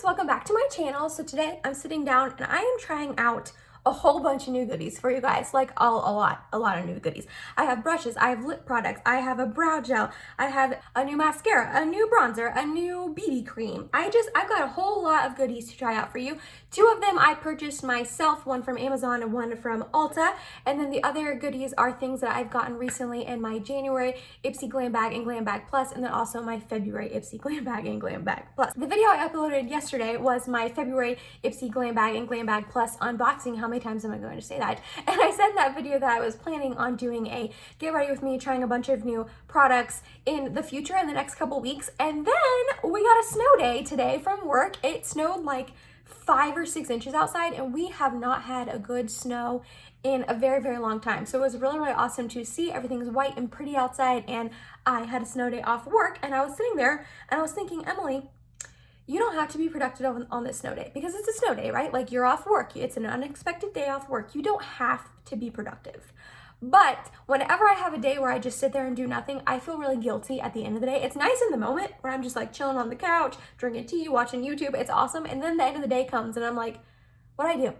welcome back to my channel. So today I'm sitting down and I am trying out a whole bunch of new goodies for you guys, like a lot of new goodies. I have brushes, I have lip products, I have a brow gel, I have a new mascara, a new bronzer, a new BB cream. I've got a whole lot of goodies to try out for you. Two of them I purchased myself, one from Amazon and one from Ulta, and then the other goodies are things that I've gotten recently in my January Ipsy Glam Bag and Glam Bag Plus, and then also my February Ipsy Glam Bag and Glam Bag Plus. The video I uploaded yesterday was my February Ipsy Glam Bag and Glam Bag Plus unboxing. How many times am I going to say that? And I said in that video that I was planning on doing a get ready with me, trying a bunch of new products in the future in the next couple weeks. And then we got a snow day today from work. It snowed like 5 or 6 inches outside, and we have not had a good snow in a very long time. So it was really awesome to see everything's white and pretty outside, and I had a snow day off work, and I was sitting there and I was thinking, Emily, you don't have to be productive on this snow day because it's a snow day, right? Like, you're off work. It's an unexpected day off work. You don't have to be productive. But whenever I have a day where I just sit there and do nothing, I feel really guilty at the end of the day. It's nice in the moment where I'm just like chilling on the couch, drinking tea, watching YouTube. It's awesome. And then the end of the day comes and I'm like, what'd I do?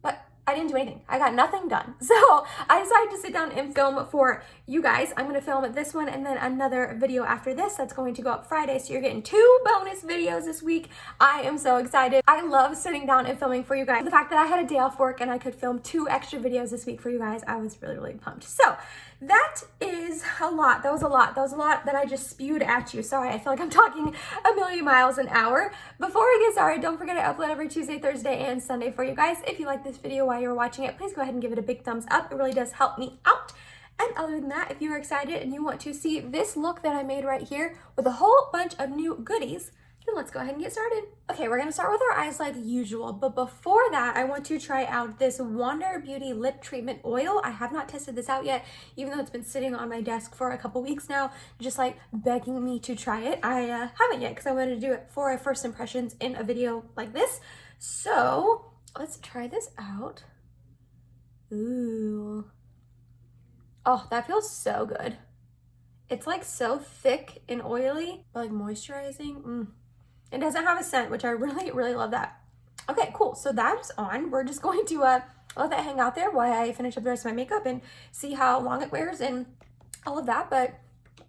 But I didn't do anything. I got nothing done. So I decided to sit down and film for you guys. I'm going to film this one and then another video after this that's going to go up Friday. So you're getting 2 bonus videos this week. I am so excited. I love sitting down and filming for you guys. The fact that I had a day off work and I could film 2 extra videos this week for you guys, I was really pumped. So that is a lot. That was a lot that I just spewed at you. Sorry, I feel like I'm talking a million miles an hour. Before we get started, don't forget to upload every Tuesday, Thursday, and Sunday for you guys. If you like this video while you're watching it, please go ahead and give it a big thumbs up. It really does help me out. And other than that, if you're excited and you want to see this look that I made right here with a whole bunch of new goodies, then let's go ahead and get started. Okay, we're gonna start with our eyes like usual, but before that, I want to try out this Wander Beauty Lip Treatment Oil. I have not tested this out yet, even though it's been sitting on my desk for a couple weeks now, just like begging me to try it. I haven't yet because I wanted to do it for a first impressions in a video like this. So let's try this out. Ooh. Oh, that feels so good. It's like so thick and oily, but like moisturizing. It doesn't have a scent, which I really love that. Okay, cool. So that's on. We're just going to let that hang out there while I finish up the rest of my makeup and see how long it wears and all of that. But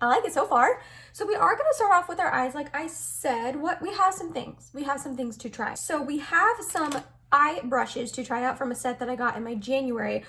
I like it so far. So we are going to start off with our eyes. Like I said, we have some things. We have some things to try. So we have some eye brushes to try out from a set that I got in my January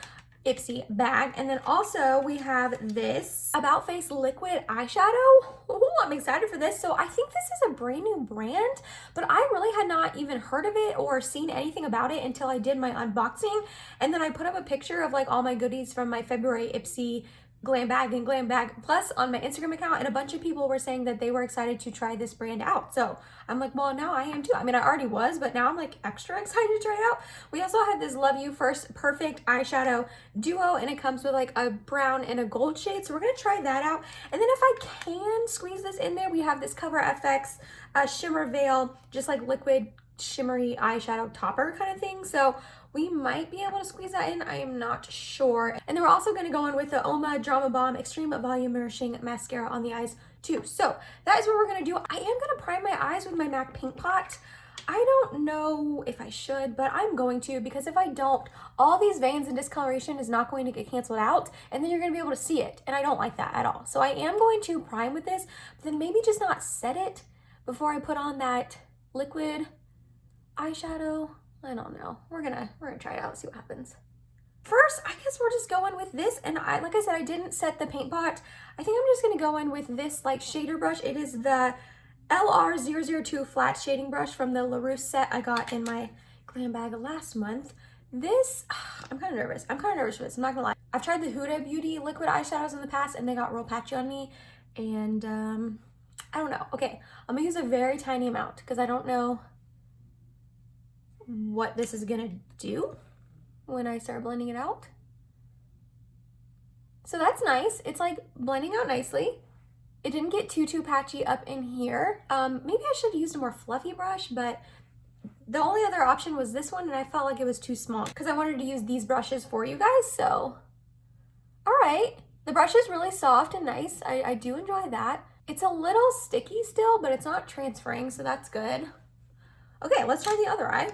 Ipsy bag, and then also we have this About Face liquid eyeshadow. Ooh, I'm excited for this. So I think this is a brand new brand, but I really had not even heard of it or seen anything about it until I did my unboxing, and then I put up a picture of like all my goodies from my February Ipsy Glam Bag and Glam Bag Plus on my Instagram account, and a bunch of people were saying that they were excited to try this brand out. So I'm like, well, now I am too. I mean, I already was, but now I'm like extra excited to try it out. We also have this Love You First Perfect eyeshadow duo, and it comes with like a brown and a gold shade. So we're gonna try that out. And then if I can squeeze this in there, we have this Cover FX Shimmer Veil, just like liquid shimmery eyeshadow topper kind of thing. So we might be able to squeeze that in. I am not sure. And then we're also going to go in with the Oma Drama Bomb Extreme Volume Nourishing Mascara on the eyes too. So that is what we're going to do. I am going to prime my eyes with my MAC Paint Pot. I don't know if I should, but I'm going to, because if I don't, all these veins and discoloration is not going to get canceled out, and then you're going to be able to see it. And I don't like that at all. So I am going to prime with this, but then maybe just not set it before I put on that liquid eyeshadow. I don't know. We're gonna try it out, see what happens. First, I guess we're just going with this, and like I said, I didn't set the paint pot. I think I'm just gonna go in with this like shader brush. It is the LR002 flat shading brush from the LaRousse set I got in my Glam Bag last month. This, I'm kind of nervous. I'm kind of nervous for this, I'm not gonna lie. I've tried the Huda Beauty liquid eyeshadows in the past, and they got real patchy on me, and I don't know. Okay, I'm gonna use a very tiny amount because I don't know what this is gonna do when I start blending it out. So that's nice. It's like blending out nicely. It didn't get too patchy up in here. Maybe I should have used a more fluffy brush, but the only other option was this one, and I felt like it was too small because I wanted to use these brushes for you guys. So all right, the brush is really soft and nice. I do enjoy that. It's a little sticky still, but it's not transferring, so that's good. Okay, let's try the other eye.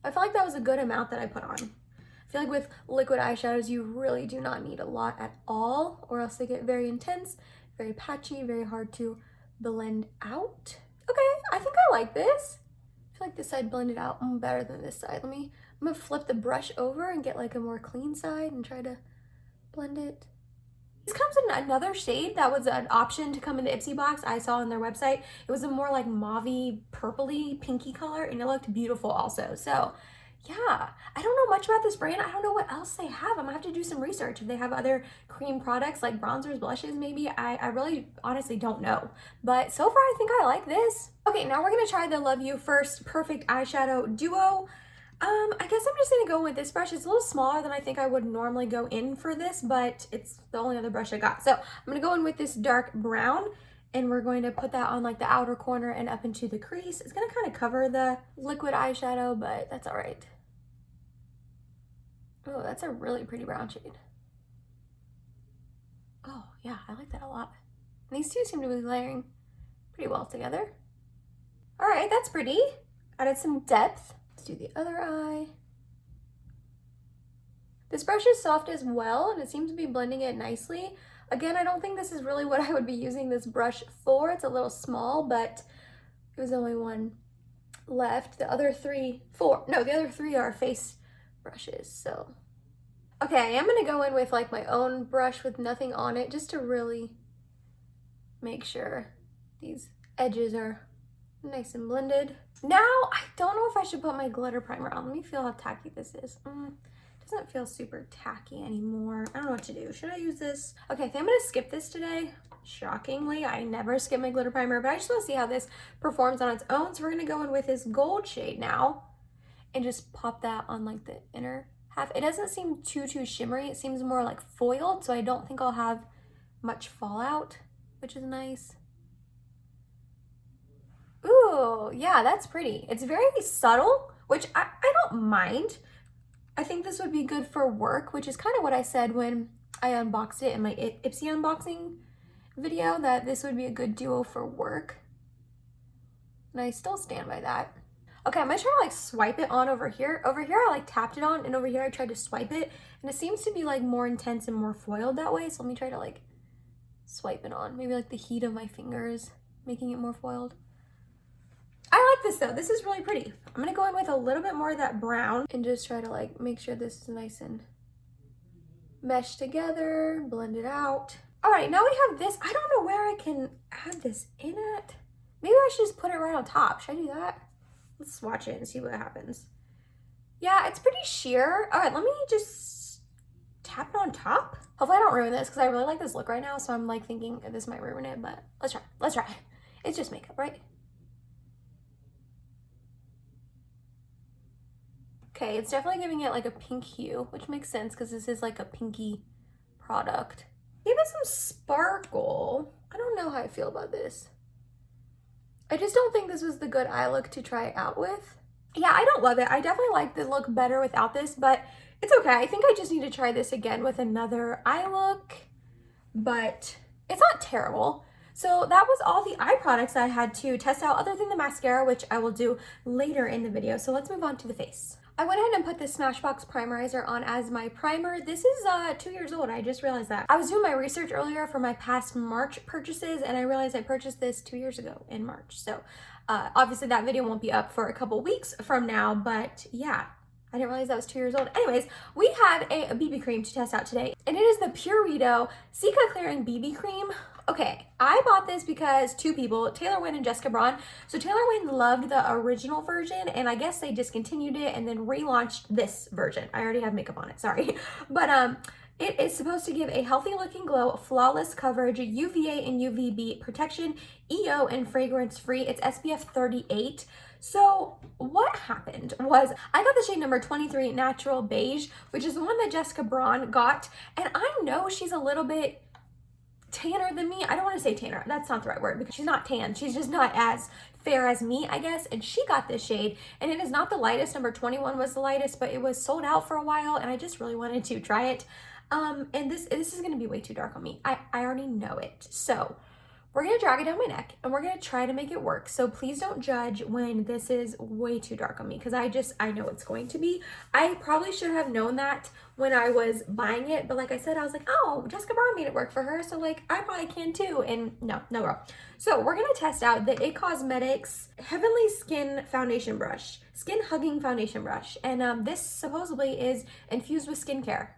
I feel like that was a good amount that I put on. I feel like with liquid eyeshadows, you really do not need a lot at all, or else they get very intense, very patchy, very hard to blend out. Okay, I think I like this. I feel like this side blended out better than this side. I'm gonna flip the brush over and get like a more clean side and try to blend it. This comes in another shade that was an option to come in the Ipsy box I saw on their website. It was a more like mauvey, purpley, pinky color, and it looked beautiful also. So yeah, I don't know much about this brand. I don't know what else they have. I'm gonna have to do some research if they have other cream products like bronzers, blushes maybe. I really honestly don't know. But so far I think I like this. Okay, now we're gonna try the Love You First Perfect Eyeshadow Duo. I guess I'm just gonna go with this brush. It's a little smaller than I think I would normally go in for this, but it's the only other brush I got. So I'm gonna go in with this dark brown, and we're going to put that on like the outer corner and up into the crease. It's gonna kind of cover the liquid eyeshadow, but that's all right. Oh, that's a really pretty brown shade. Oh yeah, I like that a lot. And these two seem to be layering pretty well together. All right, that's pretty. Added some depth. Let's do the other eye. This brush is soft as well, and it seems to be blending it nicely. Again, I don't think this is really what I would be using this brush for. It's a little small, but it was the only one left. The other three are face brushes, so. Okay, I am gonna go in with like my own brush with nothing on it, just to really make sure these edges are nice and blended. Now, I don't know if I should put my glitter primer on. Let me feel how tacky this is. It doesn't feel super tacky anymore. I don't know what to do. Should I use this? Okay, I think I'm gonna skip this today. Shockingly, I never skip my glitter primer, but I just wanna see how this performs on its own. So we're gonna go in with this gold shade now and just pop that on like the inner half. It doesn't seem too shimmery. It seems more like foiled, so I don't think I'll have much fallout, which is nice. Ooh, yeah, that's pretty. It's very subtle, which I don't mind. I think this would be good for work, which is kind of what I said when I unboxed it in my Ipsy unboxing video, that this would be a good duo for work. And I still stand by that. Okay, I'm gonna try to like swipe it on over here. Over here, I like tapped it on, and over here I tried to swipe it, and it seems to be like more intense and more foiled that way. So let me try to like swipe it on. Maybe like the heat of my fingers making it more foiled. I like this though. This is really pretty. I'm gonna go in with a little bit more of that brown and just try to like make sure this is nice and meshed together, blend it out. All right, now we have this. I don't know where I can add this in at. Maybe I should just put it right on top. Should I do that? Let's swatch it and see what happens. Yeah, it's pretty sheer. All right, let me just tap it on top. Hopefully I don't ruin this, because I really like this look right now, so I'm like thinking this might ruin it, but let's try. Let's try. It's just makeup, right? Okay, it's definitely giving it like a pink hue, which makes sense because this is like a pinky product. Give it some sparkle. I don't know how I feel about this. I just don't think this was the good eye look to try it out with. Yeah, I don't love it. I definitely like the look better without this, but it's okay. I think I just need to try this again with another eye look, but it's not terrible. So that was all the eye products I had to test out, other than the mascara, which I will do later in the video. So let's move on to the face. I went ahead and put this Smashbox Primerizer on as my primer. This is 2 years old. I just realized that. I was doing my research earlier for my past March purchases, and I realized I purchased this 2 years ago in March. So obviously that video won't be up for a couple weeks from now, but yeah. I didn't realize that was 2 years old. Anyways, we have a BB cream to test out today, and it is the Purito Cica Clearing BB Cream. Okay, I bought this because two people, Taylor Wynn and Jessica Braun. So Taylor Wynn loved the original version, and I guess they discontinued it and then relaunched this version. I already have makeup on it, sorry. But it is supposed to give a healthy looking glow, flawless coverage, UVA and UVB protection, EO and fragrance free. It's SPF 38. So what happened was I got the shade number 23 Natural Beige, which is the one that Jessica Braun got. And I know she's a little bit tanner than me. I don't want to say tanner. That's not the right word, because she's not tan. She's just not as fair as me, I guess. And she got this shade, and it is not the lightest. Number 21 was the lightest, but it was sold out for a while, and I just really wanted to try it. And this is going to be way too dark on me. I already know it. So we're gonna drag it down my neck and we're gonna try to make it work. So please don't judge when this is way too dark on me, because I know it's going to be. I probably should have known that when I was buying it, but like I said, I was like, oh, Jessica Braun made it work for her, so like I probably can too. And no girl. So we're gonna test out the It Cosmetics Heavenly Skin Foundation Brush, Skin Hugging Foundation Brush. And this supposedly is infused with skincare,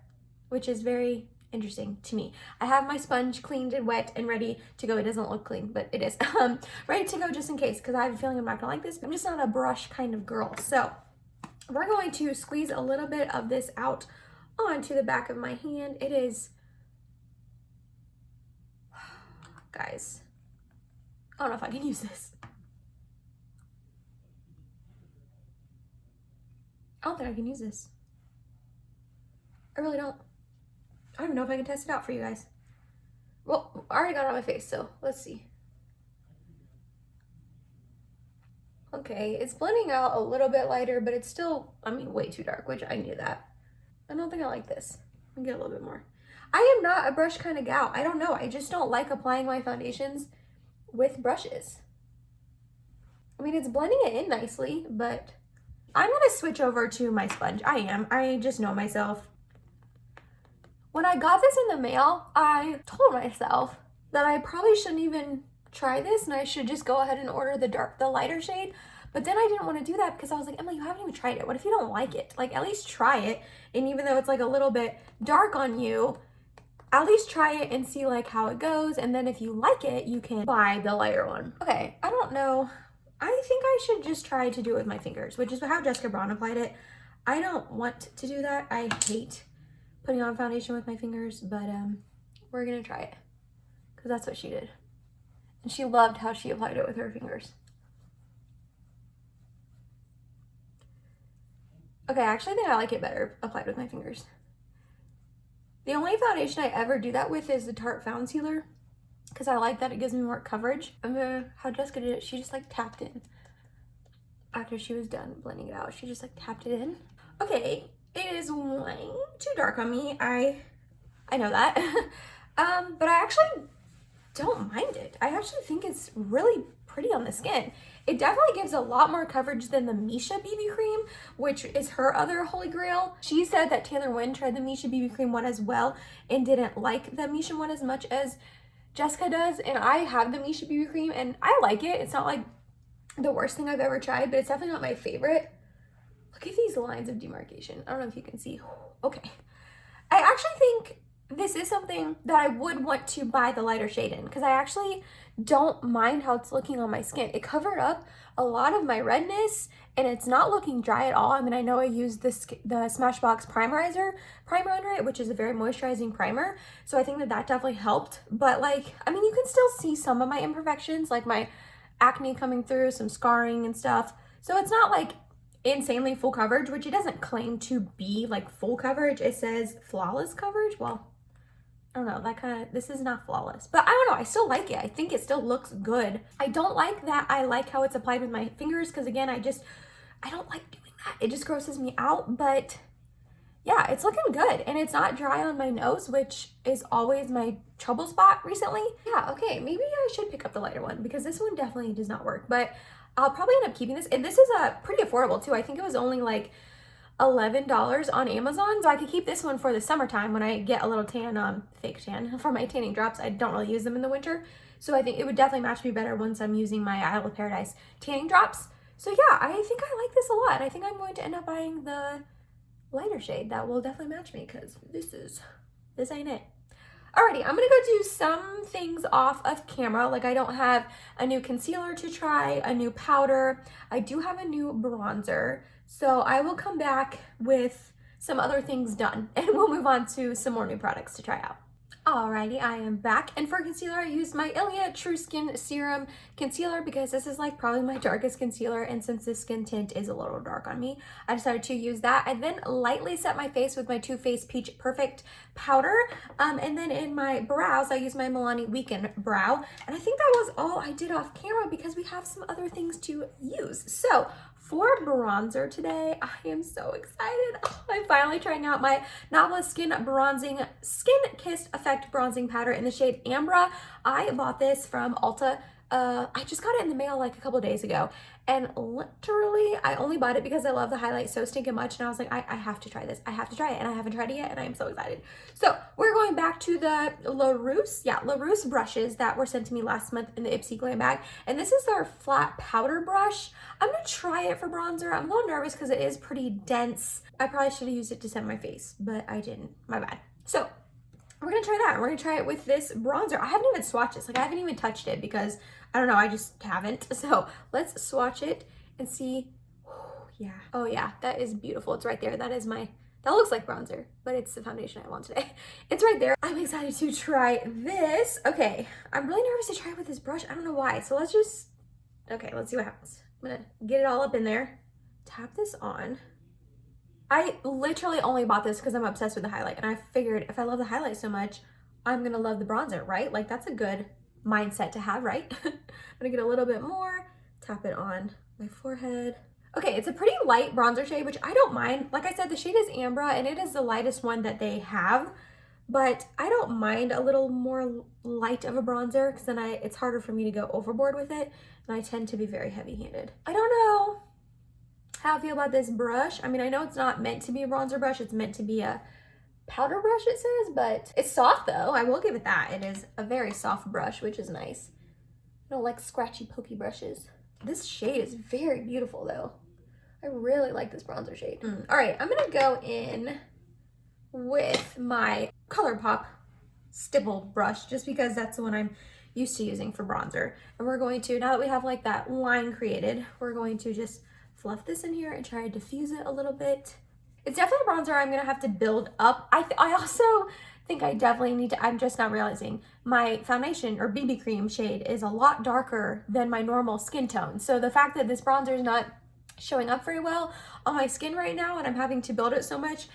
which is very interesting to me. I have my sponge cleaned and wet and ready to go. It doesn't look clean, but it is. Ready to go just in case, because I have a feeling I'm not gonna like this. I'm just not a brush kind of girl. So we're going to squeeze a little bit of this out onto the back of my hand. It is, guys, I don't know if I can use this. I don't think I can use this. I really don't. I don't even know if I can test it out for you guys. Well, I already got it on my face, so let's see. Okay, it's blending out a little bit lighter, but it's still, I mean, way too dark, which I knew that. I don't think I like this. I'll get a little bit more. I am not a brush kind of gal. I don't know. I just don't like applying my foundations with brushes. I mean, it's blending it in nicely, but I'm gonna switch over to my sponge. I just know myself. When I got this in the mail, I told myself that I probably shouldn't even try this and I should just go ahead and order the lighter shade. But then I didn't want to do that because I was like, Emily, you haven't even tried it. What if you don't like it? Like, at least try it. And even though it's like a little bit dark on you, at least try it and see like how it goes. And then if you like it, you can buy the lighter one. Okay, I don't know. I think I should just try to do it with my fingers, which is how Jessica Braun applied it. I don't want to do that. I hate putting on foundation with my fingers, but we're gonna try it because that's what she did. And she loved how she applied it with her fingers. Okay, I actually think I like it better applied with my fingers. The only foundation I ever do that with is the Tarte Found Sealer, because I like that it gives me more coverage. How Jessica did it, she just like tapped in. After she was done blending it out, she just like tapped it in. Okay, it is way too dark on me. I know that. But I actually don't mind it. I actually think it's really pretty on the skin. It definitely gives a lot more coverage than the Misha BB cream, which is her other holy grail. She said that Taylor Wynn tried the Misha BB cream one as well and didn't like the Misha one as much as Jessica does. And I have the Misha BB cream and I like it. It's not like the worst thing I've ever tried, but it's definitely not my favorite. Look at these lines of demarcation. I don't know if you can see. Okay. I actually think this is something that I would want to buy the lighter shade in because I actually don't mind how it's looking on my skin. It covered up a lot of my redness and it's not looking dry at all. I mean, I know I used the Smashbox primer under it, which is a very moisturizing primer. So I think that definitely helped. But like, I mean, you can still see some of my imperfections, like my acne coming through, some scarring and stuff. So it's not like insanely full coverage, which it doesn't claim to be like full coverage. It says flawless coverage. Well, I don't know, this is not flawless, but I don't know, I still like it. I think it still looks good. I don't like that I like how it's applied with my fingers because again, I don't like doing that. It just grosses me out, but yeah, it's looking good and it's not dry on my nose, which is always my trouble spot recently. Yeah, okay, maybe I should pick up the lighter one because this one definitely does not work, but I'll probably end up keeping this. And this is pretty affordable too. I think it was only like $11 on Amazon, so I could keep this one for the summertime when I get a little tan, fake tan for my tanning drops. I don't really use them in the winter, so I think it would definitely match me better once I'm using my Isle of Paradise tanning drops. So yeah, I think I like this a lot. I think I'm going to end up buying the lighter shade. That will definitely match me because this ain't it. Alrighty, I'm gonna go do some things off of camera. Like I don't have a new concealer to try, a new powder. I do have a new bronzer. So I will come back with some other things done and we'll move on to some more new products to try out. Alrighty, I am back, and for concealer I used my Ilia True Skin Serum Concealer because this is like probably my darkest concealer, and since this skin tint is a little dark on me, I decided to use that. I then lightly set my face with my Too Faced Peach Perfect powder, and then in my brows I used my Milani Weekend Brow, and I think that was all I did off camera because we have some other things to use. So For bronzer today, I am so excited. Oh, I'm finally trying out my Nabla Skin Kissed Effect Bronzing Powder in the shade Ambra. I bought this from Ulta. I just got it in the mail like a couple days ago, and literally I only bought it because I love the highlight so stinking much, and I was like, I have to try this. I have to try it, and I haven't tried it yet, and I am so excited. So we're going back to the LaRousse brushes that were sent to me last month in the Ipsy Glam bag, and this is their flat powder brush. I'm gonna try it for bronzer. I'm a little nervous because it is pretty dense. I probably should have used it to set my face, but I didn't. My bad. So we're gonna try that. We're gonna try it with this bronzer. I haven't even swatched this. Like, I haven't even touched it because I don't know, I just haven't. So let's swatch it and see. Yeah. Oh yeah, that is beautiful. It's right there. That looks like bronzer, but it's the foundation I want today. It's right there. I'm excited to try this. Okay, I'm really nervous to try it with this brush. I don't know why. So let's see what happens. I'm gonna get it all up in there. Tap this on. I literally only bought this because I'm obsessed with the highlight, and I figured if I love the highlight so much, I'm gonna love the bronzer, right? Like, that's a good mindset to have, right? I'm gonna get a little bit more, tap it on my forehead. Okay, it's a pretty light bronzer shade, which I don't mind. Like I said, the shade is Ambra, and it is the lightest one that they have, but I don't mind a little more light of a bronzer because then it's harder for me to go overboard with it, and I tend to be very heavy-handed. I don't know how I feel about this brush. I mean, I know it's not meant to be a bronzer brush, it's meant to be a powder brush, it says, but it's soft though. I will give it that. It is a very soft brush, which is nice. I don't like scratchy, pokey brushes. This shade is very beautiful though. I really like this bronzer shade. All right, I'm gonna go in with my ColourPop stipple brush just because that's the one I'm used to using for bronzer. And we're going to, now that we have like that line created, we're going to just fluff this in here and try to diffuse it a little bit. It's definitely a bronzer I'm gonna have to build up. I also think I definitely need to, I'm just not realizing, my foundation or BB cream shade is a lot darker than my normal skin tone. So the fact that this bronzer is not showing up very well on my skin right now and I'm having to build it so much,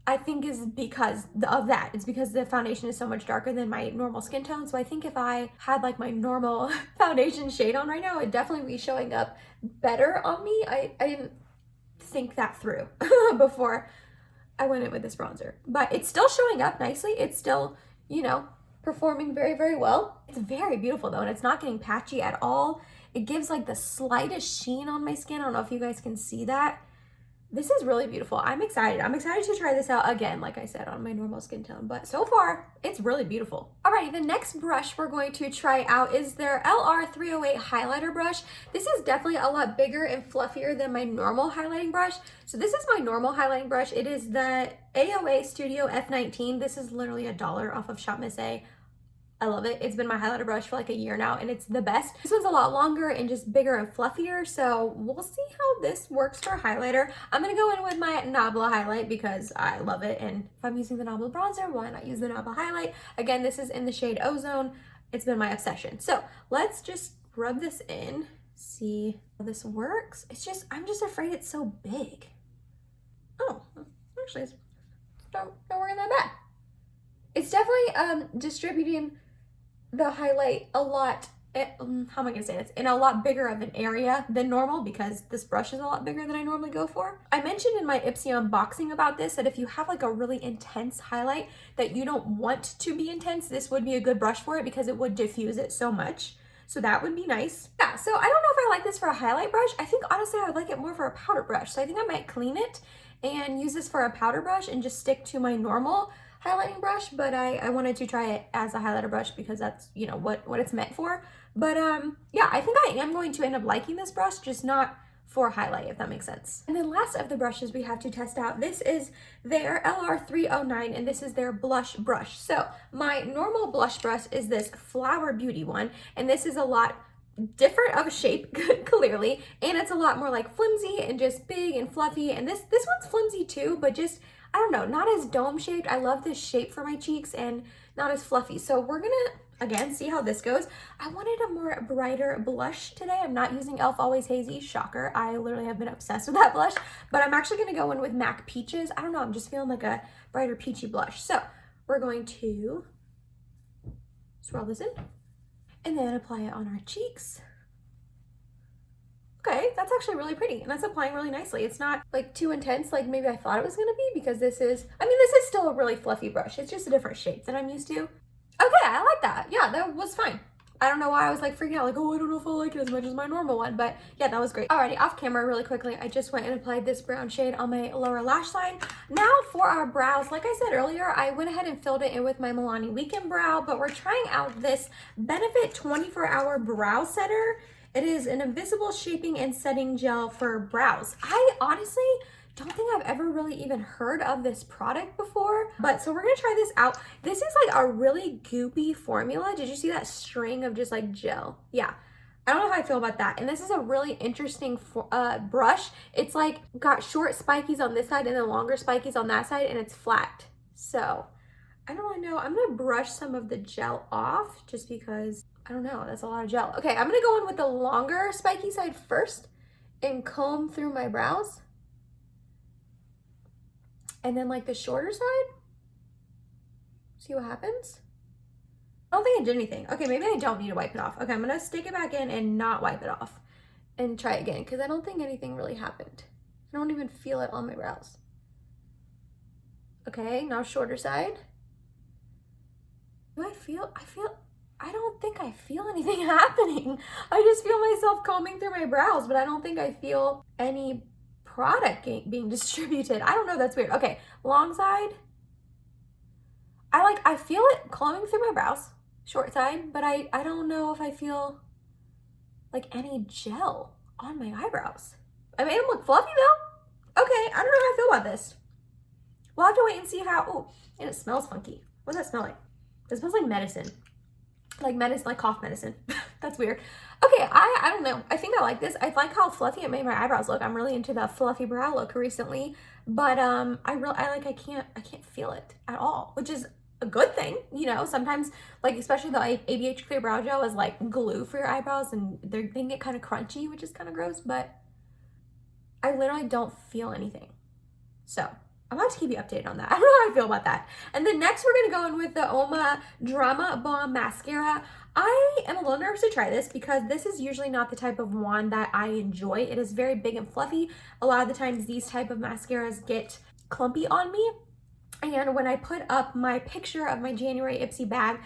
I think is because of that. It's because the foundation is so much darker than my normal skin tone. So I think if I had like my normal foundation shade on right now, it'd definitely be showing up better on me. I didn't think that through before I went in with this bronzer, but it's still showing up nicely. It's still, you know, performing very, very well. It's very beautiful though, and it's not getting patchy at all. It gives like the slightest sheen on my skin. I don't know if you guys can see that. This is really beautiful. I'm excited. I'm excited to try this out again, like I said, on my normal skin tone, but so far it's really beautiful. Alrighty, the next brush we're going to try out is their LR308 highlighter brush. This is definitely a lot bigger and fluffier than my normal highlighting brush. So this is my normal highlighting brush. It is the AOA Studio F19. This is literally $1 off of Shop Miss A. I love it. It's been my highlighter brush for like a year now and it's the best. This one's a lot longer and just bigger and fluffier, so we'll see how this works for highlighter. I'm gonna go in with my Nabla highlight because I love it, and if I'm using the Nabla bronzer, why not use the Nabla highlight? Again, this is in the shade Ozone. It's been my obsession. So let's just rub this in, see how this works. I'm just afraid it's so big. Oh, actually, it's not working that bad. It's definitely distributing the highlight a lot, how am I gonna say this, in a lot bigger of an area than normal because this brush is a lot bigger than I normally go for. I mentioned in my Ipsy unboxing about this that if you have like a really intense highlight that you don't want to be intense, this would be a good brush for it because it would diffuse it so much. So that would be nice. Yeah, so I don't know if I like this for a highlight brush. I think honestly I would like it more for a powder brush. So I think I might clean it and use this for a powder brush and just stick to my normal highlighting brush, but I wanted to try it as a highlighter brush because that's, you know, what it's meant for. But yeah, I think I am going to end up liking this brush, just not for highlight, if that makes sense. And then last of the brushes we have to test out, this is their LR309, and this is their blush brush. So my normal blush brush is this Flower Beauty one, and this is a lot different of a shape, clearly, and it's a lot more like flimsy and just big and fluffy, and this one's flimsy too, but just, I don't know, not as dome shaped. I love this shape for my cheeks and not as fluffy. So we're gonna, again, see how this goes. I wanted a more brighter blush today. I'm not using e.l.f. Always Hazy, shocker. I literally have been obsessed with that blush, but I'm actually gonna go in with MAC Peaches. I don't know, I'm just feeling like a brighter peachy blush. So we're going to swirl this in and then apply it on our cheeks. Okay, that's actually really pretty, and that's applying really nicely. It's not like too intense like maybe I thought it was gonna be, because this is, I mean, this is still a really fluffy brush. It's just a different shape than I'm used to. Okay, I like that. Yeah, that was fine. I don't know why I was like freaking out, like, oh, I don't know if I like it as much as my normal one, but yeah, that was great. Alrighty, off camera really quickly, I just went and applied this brown shade on my lower lash line. Now for our brows, like I said earlier, I went ahead and filled it in with my Milani Weekend Brow, but we're trying out this Benefit 24-Hour Brow Setter. It is an invisible shaping and setting gel for brows. I honestly don't think I've ever really even heard of this product before, but so we're gonna try this out. This is like a really goopy formula. Did you see that string of just like gel? Yeah, I don't know how I feel about that. And this is a really interesting brush. It's like got short spikies on this side and then longer spikies on that side, and it's flat. So I don't really know. I'm gonna brush some of the gel off just because, I don't know, that's a lot of gel. Okay, I'm gonna go in with the longer spiky side first and comb through my brows. And then like the shorter side, see what happens. I don't think I did anything. Okay, maybe I don't need to wipe it off. Okay, I'm gonna stick it back in and not wipe it off and try it again, because I don't think anything really happened. I don't even feel it on my brows. Okay, now shorter side. Do I feel, I don't think I feel anything happening. I just feel myself combing through my brows, but I don't think I feel any product being distributed. I don't know, that's weird. Okay, long side. I feel it combing through my brows. Short side, but I don't know if I feel like any gel on my eyebrows. I made them look fluffy though. Okay, I don't know how I feel about this. We'll have to wait and see how, oh, and it smells funky. What does that smell like? It smells like medicine. Like medicine, like cough medicine. That's weird. Okay, I don't know. I think I like this. I like how fluffy it made my eyebrows look. I'm really into the fluffy brow look recently, but I can't feel it at all, which is a good thing. You know, sometimes like especially the ABH Clear Brow Gel is like glue for your eyebrows, and they can get kind of crunchy, which is kind of gross, but I literally don't feel anything. So I'm about to keep you updated on that. I don't know how I feel about that. And then next we're gonna go in with the Oma Drama Bomb Mascara. I am a little nervous to try this because this is usually not the type of wand that I enjoy. It is very big and fluffy. A lot of the times these type of mascaras get clumpy on me. And when I put up my picture of my January Ipsy bag,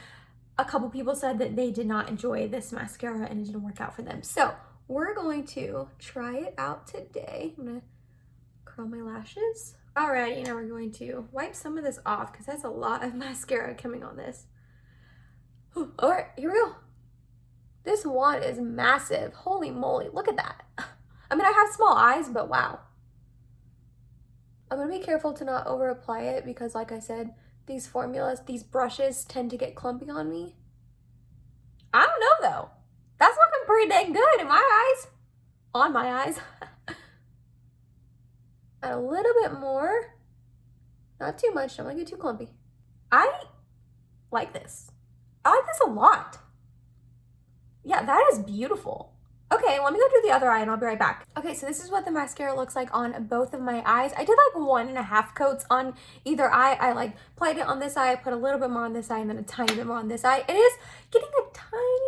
a couple people said that they did not enjoy this mascara and it didn't work out for them. So we're going to try it out today. I'm gonna curl my lashes. Alrighty, now we're going to wipe some of this off because that's a lot of mascara coming on this. Alright, here we go. This wand is massive. Holy moly, look at that. I mean, I have small eyes, but wow. I'm going to be careful to not over apply it because like I said, these formulas, these brushes tend to get clumpy on me. I don't know though. That's looking pretty dang good in my eyes. On my eyes. Add a little bit more. Not too much, don't want to get too clumpy. I like this. I like this a lot. Yeah, that is beautiful. Okay, let me go do the other eye and I'll be right back. Okay, so this is what the mascara looks like on both of my eyes. I did like 1.5 coats on either eye. I like applied it on this eye, put a little bit more on this eye, and then a tiny bit more on this eye. It is getting a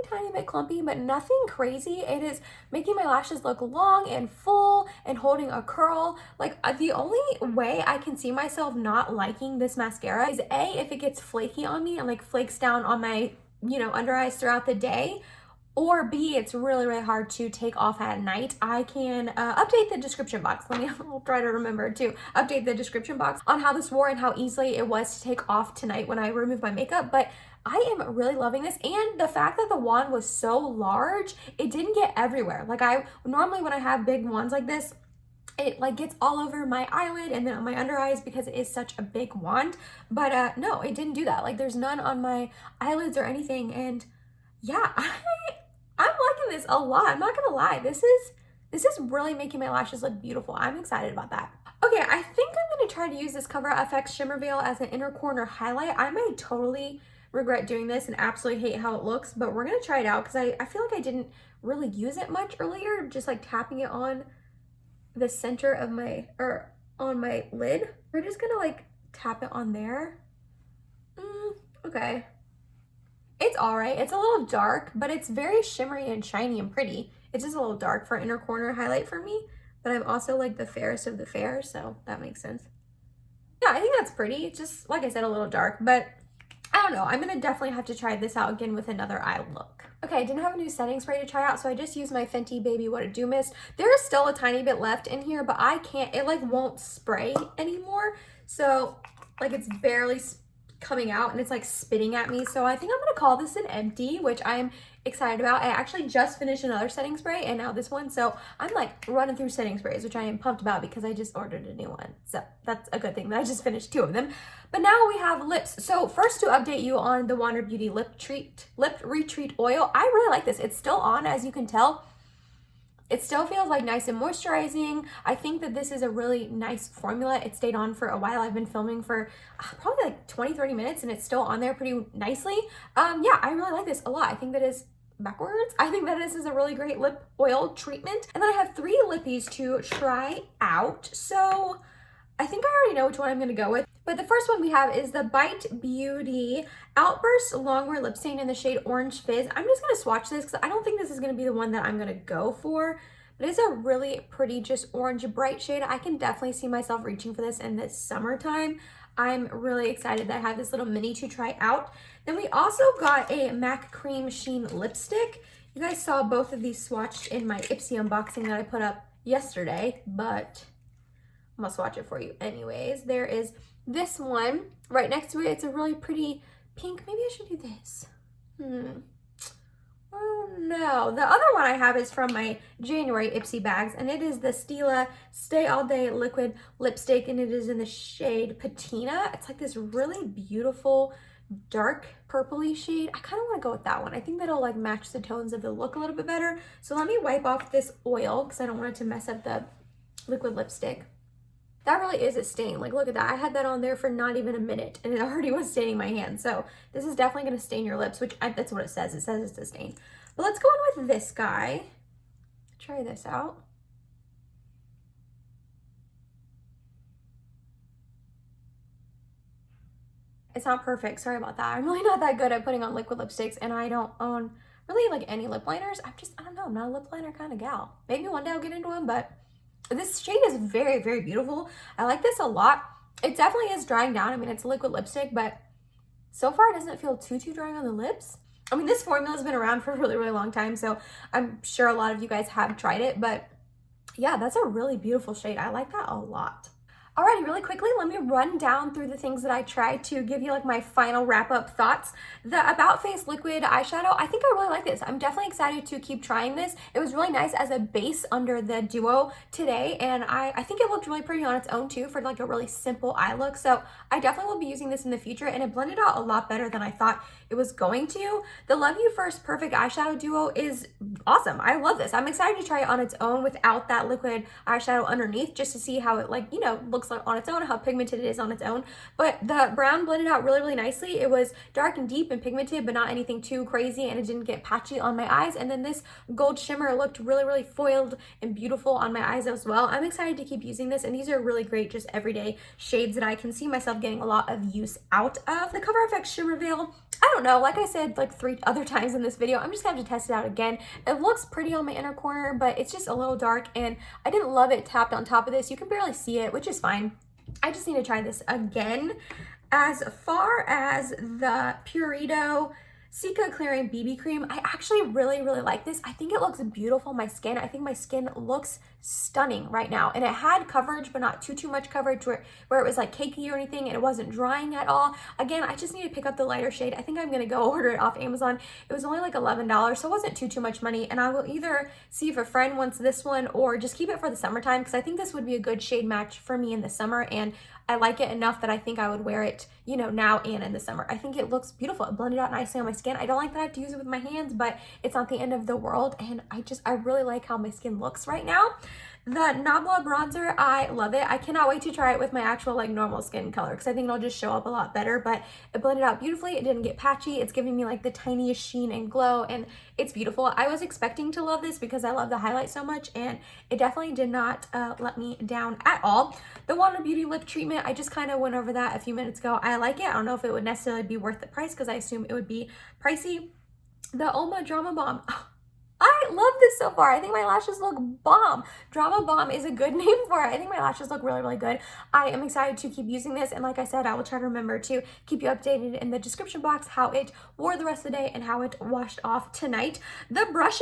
tiny bit clumpy, but nothing crazy. It is making my lashes look long and full and holding a curl. Like the only way I can see myself not liking this mascara is A, if it gets flaky on me and like flakes down on my, you know, under eyes throughout the day. Or B, it's really hard to take off at night. I can update the description box. I'll try to remember to update the description box on how this wore and how easily it was to take off tonight when I remove my makeup. But I am really loving this. And the fact that the wand was so large, it didn't get everywhere. Like normally when I have big wands like this, it like gets all over my eyelid and then on my under eyes because it is such a big wand. But no, it didn't do that. Like there's none on my eyelids or anything. And yeah, I'm liking this a lot. I'm not gonna lie. This is really making my lashes look beautiful. I'm excited about that. Okay, I think I'm gonna try to use this Cover FX Shimmer Veil as an inner corner highlight. I might totally regret doing this and absolutely hate how it looks, but we're gonna try it out because I feel like I didn't really use it much earlier, just like tapping it on the center of my, or on my lid. We're just gonna like tap it on there. Okay. It's all right. It's a little dark, but it's very shimmery and shiny and pretty. It's just a little dark for inner corner highlight for me, but I'm also like the fairest of the fair, so that makes sense. Yeah, I think that's pretty. It's just, like I said, a little dark, but I don't know. I'm gonna definitely have to try this out again with another eye look. Okay, I didn't have a new setting spray to try out, so I just used my Fenty Baby What to Do Mist. There is still a tiny bit left in here, but I can't, it like won't spray anymore. So like it's barely coming out and it's like spitting at me. So I think I'm gonna call this an empty, which I'm excited about. I actually just finished another setting spray and now this one. So I'm like running through setting sprays, which I am pumped about because I just ordered a new one. So that's a good thing that I just finished 2 of them. But now we have lips. So first, to update you on the Wander Beauty Lip Retreat Oil. I really like this. It's still on, as you can tell. It still feels like nice and moisturizing. I think that this is a really nice formula. It stayed on for a while. I've been filming for probably like 20-30 minutes and it's still on there pretty nicely. Yeah, I really like this a lot. I think that is backwards. I think that this is a really great lip oil treatment. And then I have 3 lippies to try out. So I think I already know which one I'm gonna go with. But the first one we have is the Bite Beauty Outburst Longwear Lip Stain in the shade Orange Fizz. I'm just gonna swatch this because I don't think this is gonna be the one that I'm gonna go for. But it's a really pretty, just orange bright shade. I can definitely see myself reaching for this in the summertime. I'm really excited that I have this little mini to try out. Then we also got a MAC Cream Sheen lipstick. You guys saw both of these swatched in my Ipsy unboxing that I put up yesterday, but I'm gonna swatch it for you anyways. There is this one right next to it. It's a really pretty pink. Maybe I should do this. Oh no. The other one I have is from my January Ipsy bags, and it is the Stila Stay All Day Liquid Lipstick, and it is in the shade Patina. It's like this really beautiful dark purpley shade. I kind of want to go with that one. I think that'll like match the tones of the look a little bit better. So let me wipe off this oil because I don't want it to mess up the liquid lipstick. That really is a stain. Like, look at that. I had that on there for not even a minute and it already was staining my hand. So this is definitely going to stain your lips, which that's what it says. It says it's a stain. But let's go in with this guy. Try this out. It's not perfect. Sorry about that. I'm really not that good at putting on liquid lipsticks, and I don't own really like any lip liners. I don't know. I'm not a lip liner kind of gal. Maybe one day I'll get into them, but this shade is very, very beautiful. I like this a lot. It definitely is drying down. I mean, it's a liquid lipstick, but so far it doesn't feel too drying on the lips. I mean, this formula has been around for a really, really long time, so I'm sure a lot of you guys have tried it, but yeah, that's a really beautiful shade. I like that a lot. Alrighty, really quickly, let me run down through the things that I tried to give you like my final wrap-up thoughts. The About Face liquid eyeshadow, I think I really like this. I'm definitely excited to keep trying this. It was really nice as a base under the duo today, and I think it looked really pretty on its own too for like a really simple eye look. So I definitely will be using this in the future, and it blended out a lot better than I thought it was going to. The Love You First Perfect Eyeshadow Duo is awesome. I love this. I'm excited to try it on its own without that liquid eyeshadow underneath, just to see how it like, you know, looks like on its own, how pigmented it is on its own. But the brown blended out really, really nicely. It was dark and deep and pigmented, but not anything too crazy, and it didn't get patchy on my eyes. And then this gold shimmer looked really, really foiled and beautiful on my eyes as well. I'm excited to keep using this, and these are really great, just everyday shades that I can see myself getting a lot of use out of. The Cover FX Shimmer Veil, I don't know, like I said like 3 other times in this video, I'm just gonna have to test it out again. It looks pretty on my inner corner, but it's just a little dark, and I didn't love it tapped on top of this. You can barely see it, which is fine. I just need to try this again. As far as the Purito Cica Clearing BB Cream, I actually really, really like this. I think it looks beautiful on my skin. I think my skin looks stunning right now, and it had coverage, but not too much coverage where it was like cakey or anything, and it wasn't drying at all. Again, I just need to pick up the lighter shade. I think I'm gonna go order it off Amazon. It was only like $11, so it wasn't too much money, and I will either see if a friend wants this one or just keep it for the summertime, because I think this would be a good shade match for me in the summer, and I like it enough that I think I would wear it, you know, now and in the summer. I think it looks beautiful. It blended out nicely on my skin. I don't like that I have to use it with my hands, but it's not the end of the world, and I really like how my skin looks right now. The Nabla bronzer, I love it. I cannot wait to try it with my actual like normal skin color, because I think it'll just show up a lot better, but it blended out beautifully. It didn't get patchy. It's giving me like the tiniest sheen and glow, and it's beautiful. I was expecting to love this because I love the highlight so much, and it definitely did not let me down at all. The Wander Beauty Lip Treatment, I just kind of went over that a few minutes ago. I like it. I don't know if it would necessarily be worth the price, because I assume it would be pricey. The Oma Drama Bomb, I love this so far. I think my lashes look bomb. Drama Bomb is a good name for it. I think my lashes look really, really good. I am excited to keep using this. And like I said, I will try to remember to keep you updated in the description box how it wore the rest of the day and how it washed off tonight. The brushes,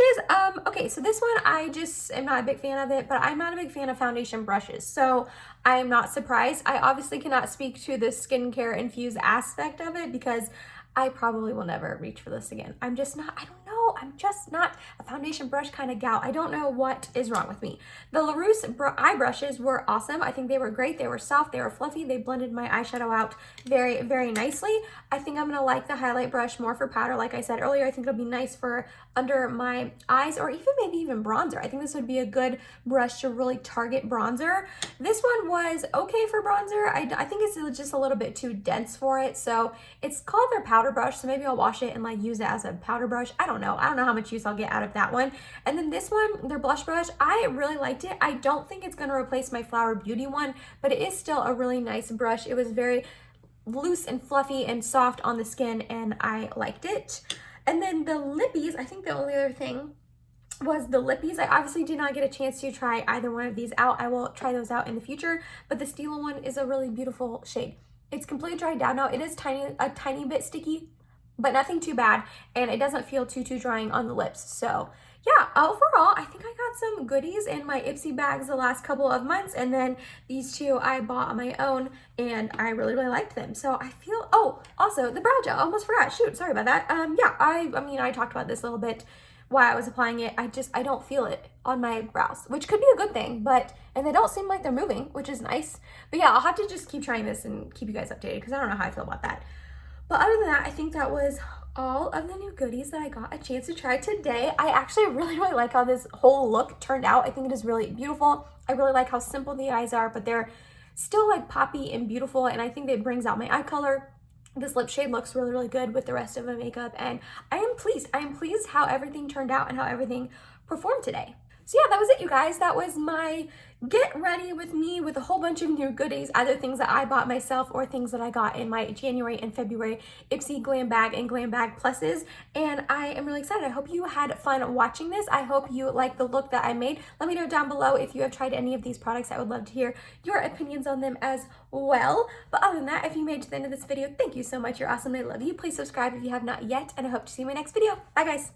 okay, so this one, I just am not a big fan of it, but I'm not a big fan of foundation brushes. So I am not surprised. I obviously cannot speak to the skincare infused aspect of it because I probably will never reach for this again. I'm just not, I don't know, I'm just not a foundation brush kind of gal. I don't know what is wrong with me. The LaRousse eye brushes were awesome. I think they were great. They were soft, they were fluffy. They blended my eyeshadow out very, very nicely. I think I'm gonna like the highlight brush more for powder. Like I said earlier, I think it'll be nice for under my eyes or even maybe even bronzer. I think this would be a good brush to really target bronzer. This one was okay for bronzer. I think it's just a little bit too dense for it. So it's called their powder brush, so maybe I'll wash it and like use it as a powder brush. I don't know how much use I'll get out of that one. And then this one, their blush brush, I really liked it. I don't think it's going to replace my Flower Beauty one, but it is still a really nice brush. It was very loose and fluffy and soft on the skin, and I liked it. And then the lippies, I think the only other thing was the lippies. I obviously did not get a chance to try either one of these out. I will try those out in the future, but the Stila one is a really beautiful shade. It's completely dried down now. It is a tiny bit sticky, but nothing too bad, and it doesn't feel too drying on the lips. So yeah, overall, I think I got some goodies in my Ipsy bags the last couple of months, and then these two I bought on my own, and I really, really liked them. So I feel, oh, also the brow gel, I almost forgot, shoot, sorry about that. Yeah, I mean, I talked about this a little bit while I was applying it. I don't feel it on my brows, which could be a good thing, and they don't seem like they're moving, which is nice. But yeah, I'll have to just keep trying this and keep you guys updated because I don't know how I feel about that. But other than that, I think that was all of the new goodies that I got a chance to try today. I actually really, really like how this whole look turned out. I think it is really beautiful. I really like how simple the eyes are, but they're still like poppy and beautiful, and I think it brings out my eye color. This lip shade looks really, really good with the rest of my makeup, and I am pleased. I am pleased how everything turned out and how everything performed today. So yeah, that was it, you guys. That was my get ready with me with a whole bunch of new goodies, either things that I bought myself or things that I got in my January and February Ipsy Glam Bag and Glam Bag Pluses. And I am really excited. I hope you had fun watching this. I hope you like the look that I made. Let me know down below if you have tried any of these products. I would love to hear your opinions on them as well. But other than that, if you made it to the end of this video, thank you so much. You're awesome. I love you. Please subscribe if you have not yet, and I hope to see you in my next video. Bye, guys.